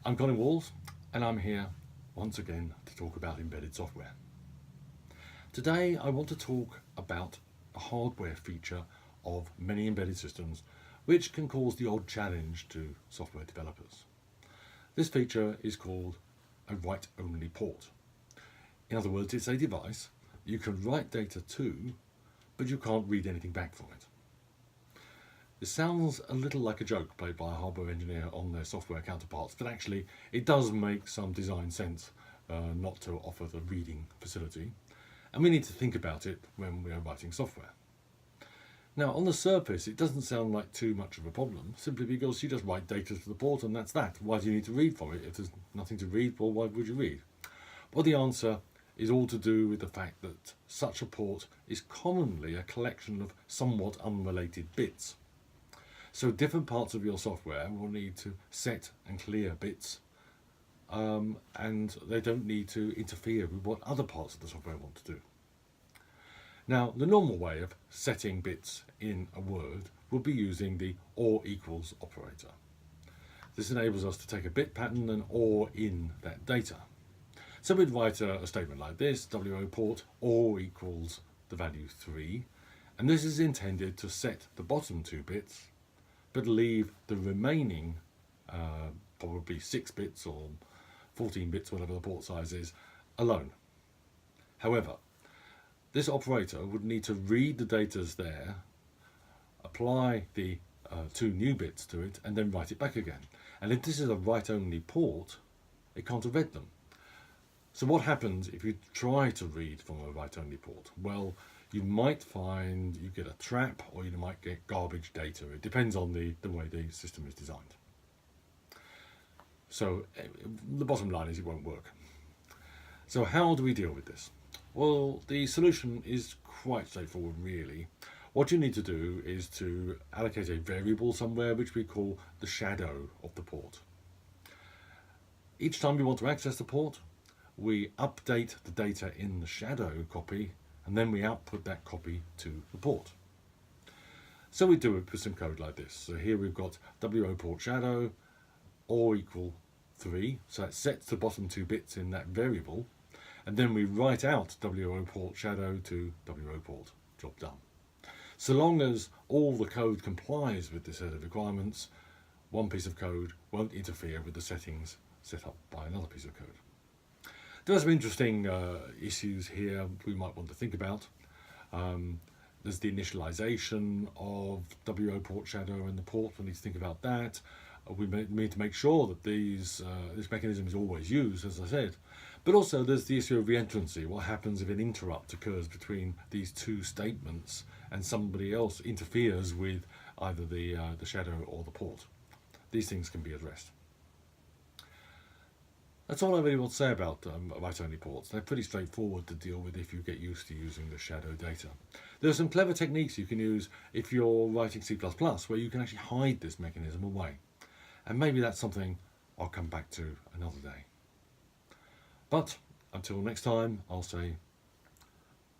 I'm Colin Walls, and I'm here once again to talk about embedded software. Today I want to talk about a hardware feature of many embedded systems which can cause the odd challenge to software developers. This feature is called a write-only port. In other words, it's a device you can write data to, but you can't read anything back from it. This sounds a little like a joke played by a hardware engineer on their software counterparts, but actually it does make some design sense not to offer the reading facility, and we need to think about it when we are writing software. Now, on the surface, it doesn't sound like too much of a problem, simply because you just write data to the port and that's that. Why do you need to read from it? If there's nothing to read, well, why would you read? Well, the answer is all to do with the fact that such a port is commonly a collection of somewhat unrelated bits. So different parts of your software will need to set and clear bits, and they don't need to interfere with what other parts of the software want to do. Now, the normal way of setting bits in a word would be using the OR equals operator. This enables us to take a bit pattern and OR in that data. So we'd write a statement like this: WO port OR equals the value 3, and this is intended to set the bottom 2 bits but leave the remaining probably 6 bits or 14 bits, whatever the port size is, alone. However, this operator would need to read the data there, apply the 2 new bits to it, and then write it back again. And if this is a write-only port, it can't have read them. So what happens if you try to read from a write-only port? Well, you might find you get a trap, or you might get garbage data. It depends on the way the system is designed. So the bottom line is it won't work. So how do we deal with this? Well, the solution is quite straightforward, really. What you need to do is to allocate a variable somewhere which we call the shadow of the port. Each time you want to access the port, we update the data in the shadow copy, and then we output that copy to the port. So we do it with some code like this. So here we've got WO port shadow OR equal 3, so that sets the bottom 2 bits in that variable, and then we write out WO port shadow to WO port. Job done. So long as all the code complies with this set of requirements, one piece of code won't interfere with the settings set up by another piece of code. There are some interesting issues here we might want to think about. There's the initialization of WO port shadow and the port. We need to think about that. We need to make sure that this mechanism is always used, as I said. But also there's the issue of reentrancy. What happens if an interrupt occurs between these 2 statements and somebody else interferes with either the shadow or the port? These things can be addressed. That's all I really want to say about write-only ports. They're pretty straightforward to deal with if you get used to using the shadow data. There are some clever techniques you can use if you're writing C++, where you can actually hide this mechanism away. And maybe that's something I'll come back to another day. But until next time, I'll say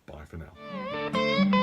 bye for now.